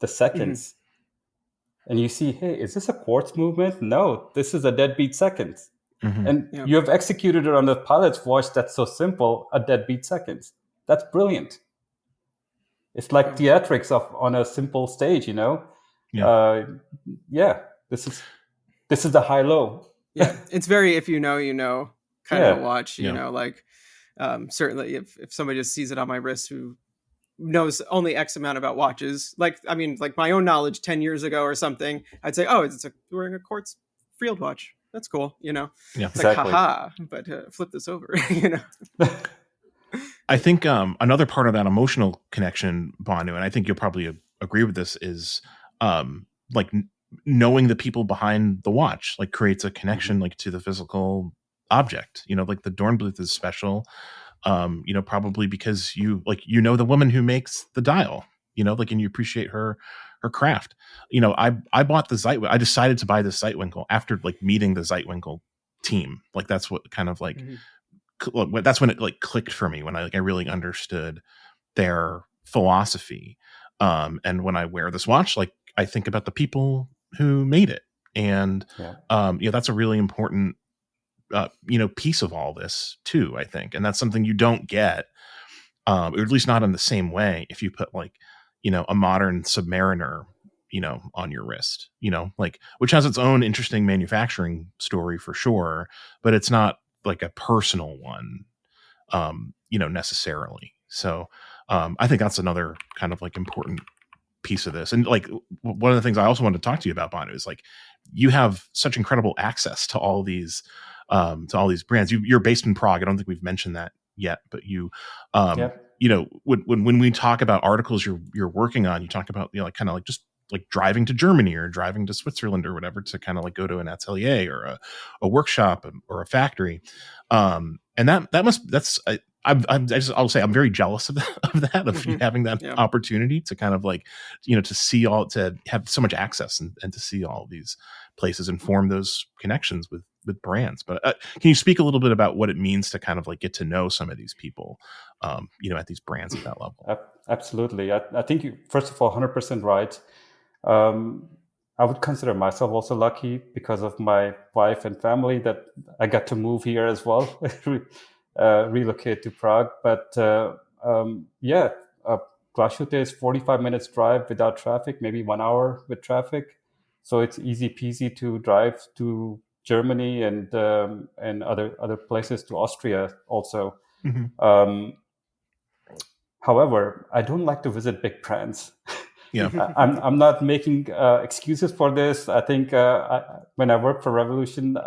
seconds, and you see, hey, is this a quartz movement? No, this is a deadbeat seconds. And you have executed it on the Pilot's watch that's so simple, a deadbeat seconds. That's brilliant. It's like theatrics on a simple stage, This is the high-low. Yeah, it's very if you know kind of a watch. Certainly if somebody just sees it on my wrist who knows only X amount about watches, like my own knowledge 10 years ago or something, I'd say, oh, wearing a quartz field watch. That's cool, Yeah, it's exactly. like, haha, but flip this over, I think another part of that emotional connection, Bhanu, and I think you'll probably agree with this, is like knowing the people behind the watch, like creates a connection like to the physical object. Like the Dornbluth is special, probably because you the woman who makes the dial, and you appreciate her craft. I bought the Zeitwinkel. I decided to buy the Zeitwinkel after like meeting the Zeitwinkel team. Like that's what kind of like that's when it like clicked for me, when I really understood their philosophy. And when I wear this watch, like I think about the people who made it, and that's a really important piece of all this too, I think. And that's something you don't get, or at least not in the same way, if you put like a modern Submariner on your wrist, like, which has its own interesting manufacturing story for sure, but it's not like a personal one, necessarily. So I think that's another kind of like important piece of this. And like one of the things I also wanted to talk to you about, Bhanu, is like you have such incredible access to all these brands. You're based in Prague. I don't think we've mentioned that yet, but when we talk about articles you're working on, you talk about like kind of like just like driving to Germany or driving to Switzerland or whatever to kind of like go to an atelier or a workshop or a factory. And I'll say I'm very jealous of that, of having that opportunity to kind of like, to see to have so much access and to see all these places and form those connections with brands. But can you speak a little bit about what it means to kind of like get to know some of these people, at these brands at that level? Absolutely. I think you, first of all, 100% right. I would consider myself also lucky because of my wife and family that I got to move here as well, relocate to Prague. But Glashütte is 45 minutes drive without traffic, maybe 1 hour with traffic. So it's easy peasy to drive to Germany and other places, to Austria also. However, I don't like to visit big brands. Yeah, I'm not making excuses for this. I think when I worked for Revolution,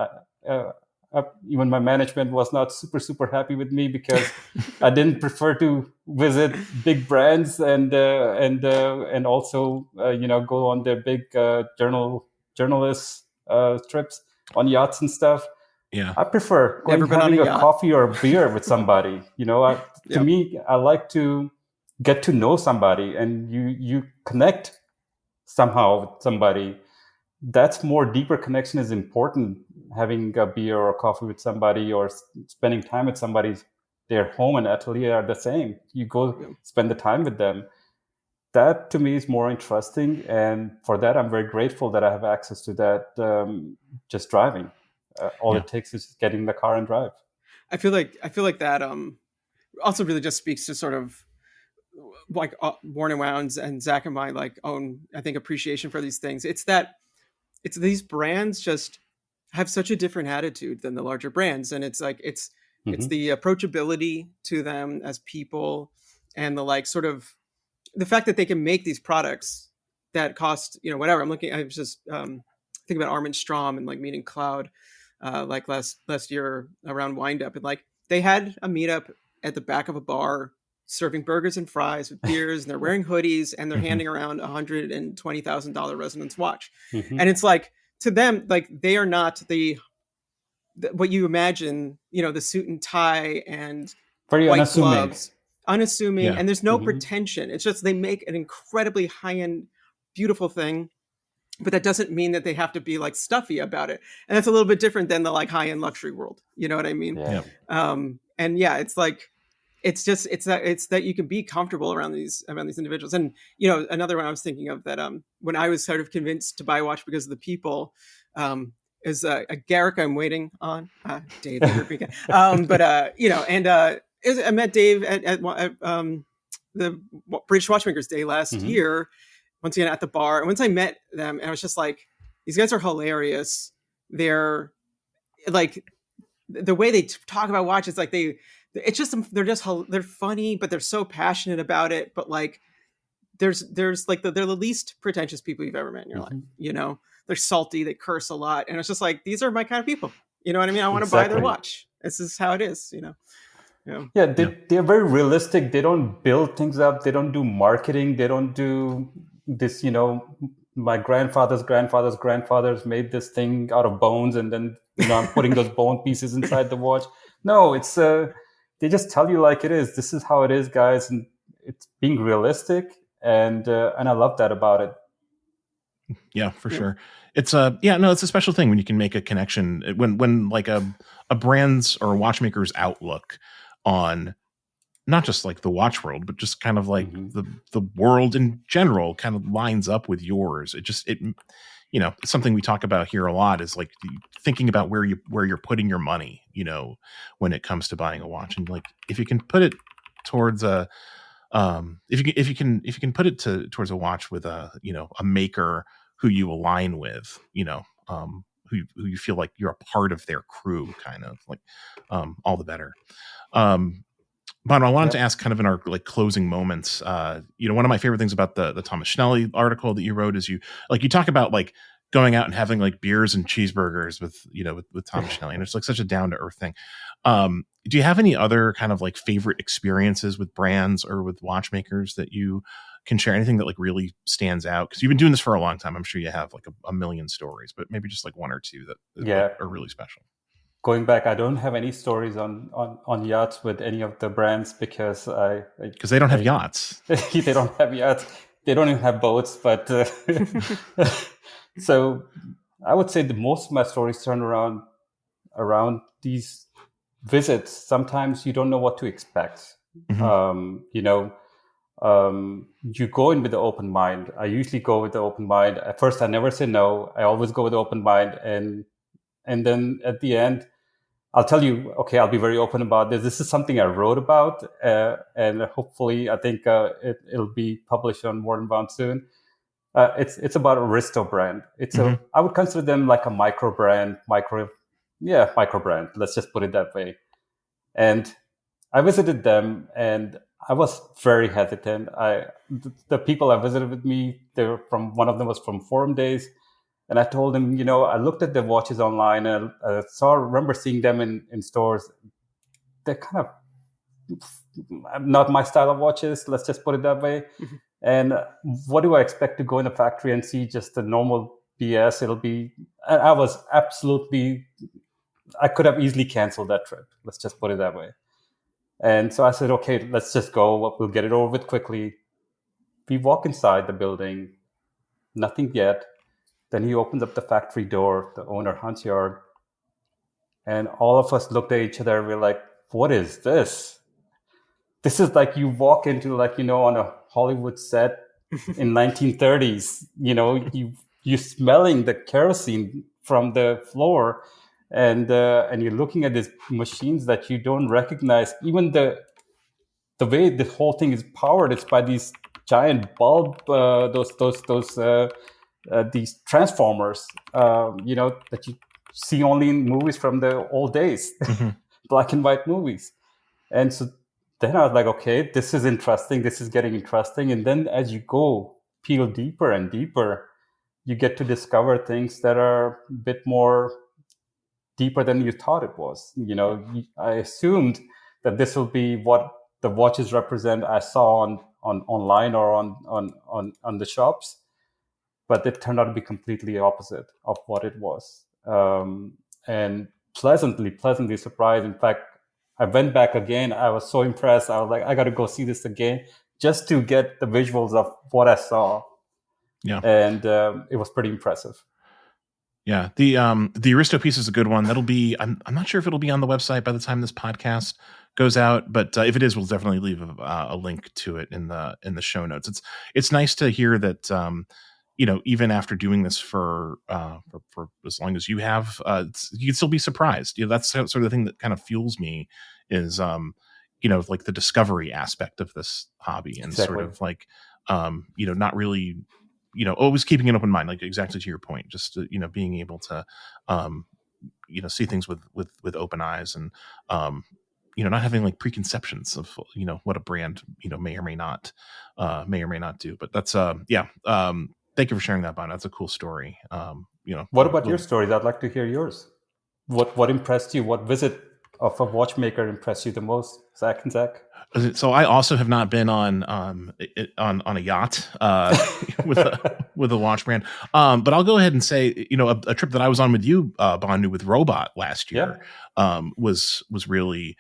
even my management was not super happy with me because I didn't prefer to visit big brands and also go on their big journalist trips on yachts and stuff. Yeah, I prefer having a coffee or a beer with somebody. To me, I like to get to know somebody, and you connect somehow with somebody. That's more deeper connection is important. Having a beer or a coffee with somebody or spending time with somebody, their home and atelier are the same. You go spend the time with them. That to me is more interesting, and for that I'm very grateful that I have access to that. Just driving, all it takes is getting in the car and drive. I feel like that also really just speaks to sort of like Worn and Wound's and Zach and my like own, I think, appreciation for these things. It's these brands just have such a different attitude than the larger brands, and it's like it's the approachability to them as people, and the like sort of the fact that they can make these products that cost whatever. I was just thinking about Armin Strom and like meeting Cloud like last year around Windup, and like they had a meetup at the back of a bar serving burgers and fries with beers, and they're wearing hoodies, and they're handing around $120,000 Resonance watch. And it's like, to them, like they are not the what you imagine, the suit and tie and Very white unassuming. gloves, unassuming, Yeah. and there's no pretension. It's just they make an incredibly high-end, beautiful thing, but that doesn't mean that they have to be like stuffy about it. And that's a little bit different than the like high-end luxury world. You know what I mean? Yeah. And yeah, it's like it's that you can be comfortable around these individuals. And another one I was thinking of that when I was sort of convinced to buy a watch because of the people, is a Garrick I'm waiting on. Dave, Rodriguez. I met Dave at the British Watchmakers Day last year, once again at the bar. And once I met them, and I was just like, these guys are hilarious. They're like, the way they talk about watches, like they're funny, but they're so passionate about it. But like, there's like they're the least pretentious people you've ever met in your life. They're salty, they curse a lot, and it's just like, these are my kind of people. You know what I mean? I want to buy their watch. This is how it is. They're very realistic. They don't build things up. They don't do marketing. They don't do this. My grandfathers made this thing out of bones, and then I'm putting those bone pieces inside the watch. No, it's they just tell you like it is. This is how it is, guys, and it's being realistic, and I love that about it. Yeah, for sure. It's it's a special thing when you can make a connection when like a brand's or a watchmaker's outlook on not just like the watch world, but just kind of like the world in general kind of lines up with yours. It's something we talk about here a lot, is like thinking about where you're putting your money, when it comes to buying a watch. And like, if you can put it towards if you can put it towards a watch with a maker who you align with, who you feel like you're a part of their crew, kind of like, all the better. Bhanu, I wanted to ask, kind of in our like closing moments, one of my favorite things about the Thomas Schnelly article that you wrote is you talk about like going out and having like beers and cheeseburgers with Thomas Schnelly, and it's like such a down to earth thing. Do you have any other kind of like favorite experiences with brands or with watchmakers that you can share? Anything that like really stands out? Because you've been doing this for a long time. I'm sure you have like a million stories, but maybe just like one or two that are really special. Going back, I don't have any stories on yachts with any of the brands because they don't have yachts. They don't have yachts. They don't even have boats. But so I would say the most of my stories turn around these visits. Sometimes you don't know what to expect. You go in with the open mind. I usually go with the open mind. At first, I never say no. I always go with the open mind, and then at the end, I'll tell you, okay, I'll be very open about this. This is something I wrote about, and hopefully, I think it'll be published on Modern Bound soon. It's about Aristo brand. I would consider them like a microbrand. Microbrand. Let's just put it that way. And I visited them, and I was very hesitant. The people I visited with me, one of them was from Forum Days. And I told him, I looked at the watches online and I remember seeing them in stores. They're kind of not my style of watches, let's just put it that way. And what do I expect to go in the factory and see just the normal BS? I could have easily canceled that trip. Let's just put it that way. And so I said, okay, let's just go. We'll get it over with quickly. We walk inside the building, nothing yet. Then he opens up the factory door, the owner, Hans Jörg, and all of us looked at each other. We're like, what is this? This is like you walk into on a Hollywood set in 1930s. You're smelling the kerosene from the floor, and you're looking at these machines that you don't recognize. Even the way the whole thing is powered, it's by these giant bulb, these transformers, that you see only in movies from the old days, black and white movies. And so then I was like, okay, this is interesting. This is getting interesting. And then as you peel deeper and deeper, you get to discover things that are a bit more deeper than you thought it was. I assumed that this will be what the watches represent I saw on online or on the shops. But it turned out to be completely opposite of what it was. And pleasantly surprised. In fact, I went back again. I was so impressed. I was like, I got to go see this again just to get the visuals of what I saw. Yeah. And it was pretty impressive. Yeah. The Aristo piece is a good one. That'll be, I'm not sure if it'll be on the website by the time this podcast goes out, but if it is, we'll definitely leave a link to it in the show notes. It's nice to hear that, even after doing this for as long as you have, you can still be surprised. That's sort of the thing that kind of fuels me is, like the discovery aspect of this hobby and Exactly. sort of like, not really, always keeping an open mind, like exactly to your point, just, being able to, see things with open eyes and, not having like preconceptions of, what a brand, may or may not do. But that's, thank you for sharing that, Bhanu. That's a cool story. What about your stories? I'd like to hear yours. What impressed you? What visit of a watchmaker impressed you the most, Zach and Zach? So I also have not been on a yacht with a watch brand. But I'll go ahead and say, a trip that I was on with you, Bhanu, with Robot last year, was really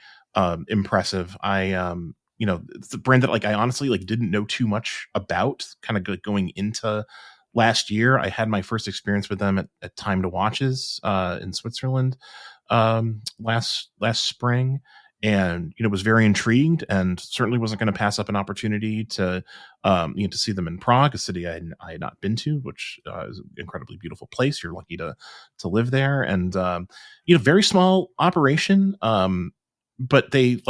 impressive. It's a brand that I honestly didn't know too much about, kind of going into last year. I had my first experience with them at Time to Watches in Switzerland last spring. And was very intrigued, and certainly wasn't going to pass up an opportunity to to see them in Prague, a city I had not been to, which is an incredibly beautiful place. You're lucky to live there, and very small operation. But I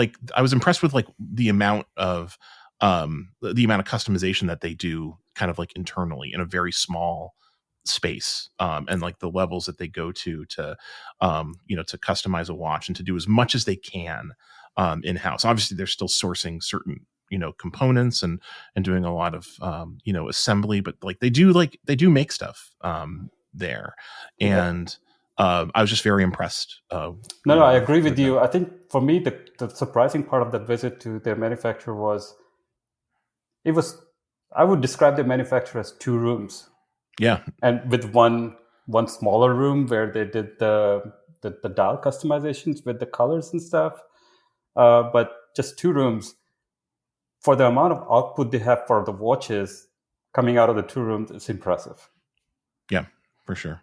was impressed with the amount of customization that they do, kind of internally in a very small space, and the levels that they go to customize a watch and to do as much as they can in-house. Obviously they're still sourcing certain components and doing a lot of assembly, but they do make stuff there. And I was just very impressed. No, I agree with you. I think for me the surprising part of that visit to their manufacturer was I would describe their manufacturer as 2 rooms. Yeah. And with one smaller room where they did the dial customizations with the colors and stuff. But just 2 rooms. For the amount of output they have for the watches coming out of the 2 rooms, it's impressive. Yeah, for sure.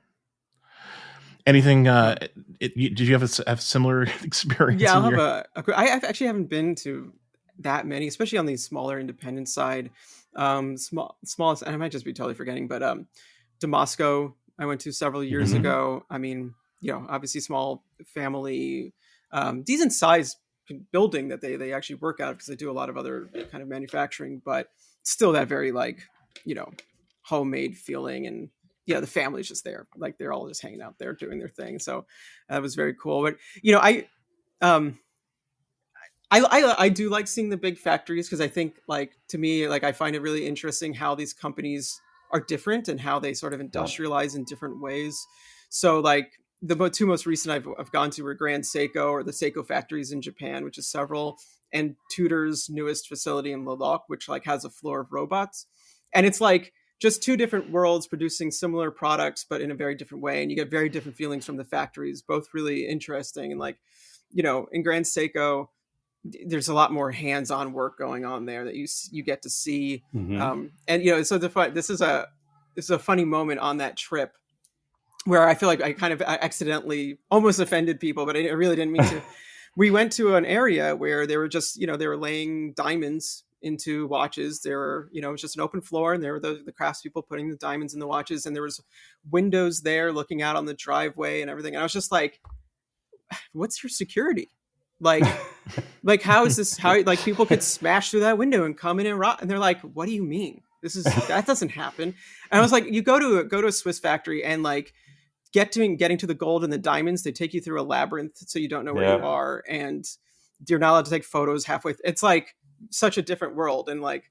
Anything? Did you have a similar experience? Yeah, I actually haven't been to that many, especially on the smaller independent side. Smallest, and I might just be totally forgetting, but Damasco I went to several years ago. I mean, obviously small family, decent size building that they actually work out of, because they do a lot of other kind of manufacturing, but still that very homemade feeling, and the family's just there, they're all just hanging out there doing their thing. So that was very cool. But I do like seeing the big factories, because I think to me, I find it really interesting how these companies are different and how they sort of industrialize in different ways. So the 2 most recent I've gone to were Grand Seiko, or the Seiko factories in Japan, which is several, and Tudor's newest facility in Loloc, which has a floor of robots. And it's just 2 different worlds producing similar products, but in a very different way. And you get very different feelings from the factories, both really interesting. And in Grand Seiko, there's a lot more hands-on work going on there that you get to see. And so this is a funny moment on that trip where I feel like I kind of accidentally almost offended people, but I really didn't mean to. We went to an area where they were just they were laying diamonds into watches. There were it was just an open floor, and there were the craftspeople putting the diamonds in the watches, and there was windows there looking out on the driveway and everything. And I was just like, what's your security? How is this? How people could smash through that window and come in and rob? And they're like, what do you mean? That doesn't happen. And I was like, you go to a Swiss factory and getting to the gold and the diamonds, they take you through a labyrinth so you don't know where you are, and you're not allowed to take photos halfway. It's such a different world, and I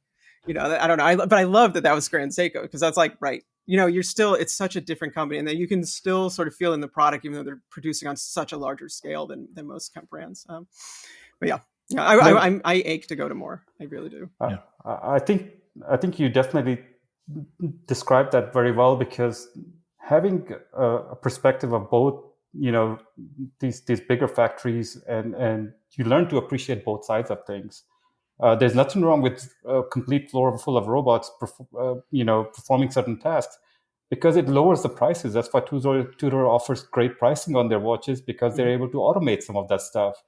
don't know. But I love that was Grand Seiko, because that's right. You're still, it's such a different company, and that you can still sort of feel in the product, even though they're producing on such a larger scale than most brands. But I ache to go to more. I really do. I think you definitely described that very well, because having a perspective of both these bigger factories, and you learn to appreciate both sides of things. There's nothing wrong with a complete floor full of robots, performing certain tasks, because it lowers the prices. That's why Tudor offers great pricing on their watches, because they're able to automate some of that stuff.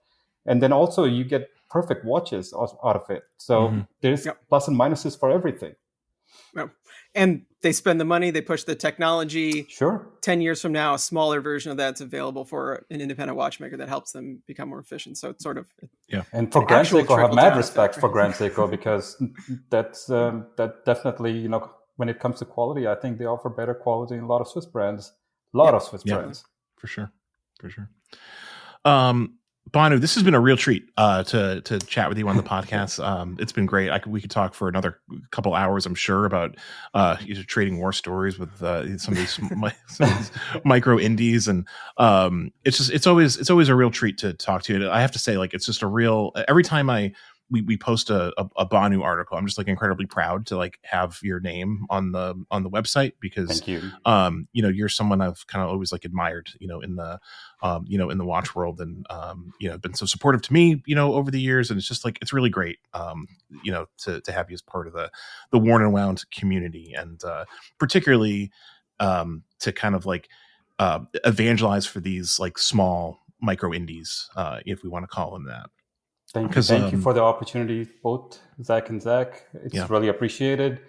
And then also you get perfect watches out of it. So there's plus and minuses for everything. Yep. And they spend the money, they push the technology. Sure. 10 years from now, a smaller version of that's available for an independent watchmaker that helps them become more efficient. So it's sort of And for Grand Seiko, I have mad respect for Grand Seiko, because that's that definitely, when it comes to quality, I think they offer better quality in a lot of Swiss brands. Brands. For sure. Bhanu, this has been a real treat to chat with you on the podcast. It's been great. We could talk for another couple hours, I'm sure, about trading war stories with some of these micro indies, and it's always a real treat to talk to you. I have to say, it's just a real. Every time we post a Bhanu article, I'm just incredibly proud to have your name on the website, because thank you. You're someone I've kind of always admired in the in the watch world, and been so supportive to me over the years, and it's just it's really great to have you as part of the Worn and Wound community, and particularly to kind of evangelize for these small micro indies, if we want to call them that. Thank you for the opportunity, both Zach and Zach. It's really appreciated.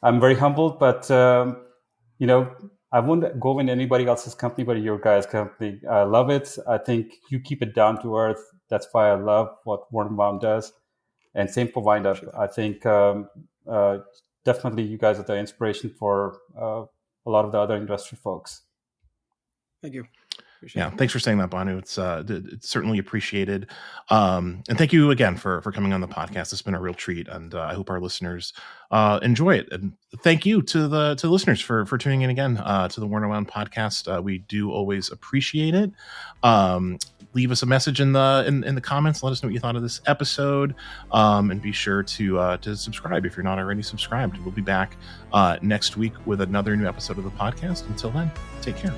I'm very humbled, but I wouldn't go in anybody else's company but your guys' company. I love it. I think you keep it down to earth. That's why I love what Worn and Wound does. And same for Wind Up. I think definitely you guys are the inspiration for a lot of the other industry folks. Thank you. Thanks for saying that, Bhanu. It's certainly appreciated. And thank you again for coming on the podcast. It's been a real treat, and I hope our listeners enjoy it. And thank you to the listeners for tuning in again to the Worn and Wound podcast. We do always appreciate it. Leave us a message in the comments. Let us know what you thought of this episode, and be sure to subscribe if you're not already subscribed. We'll be back next week with another new episode of the podcast. Until then, take care.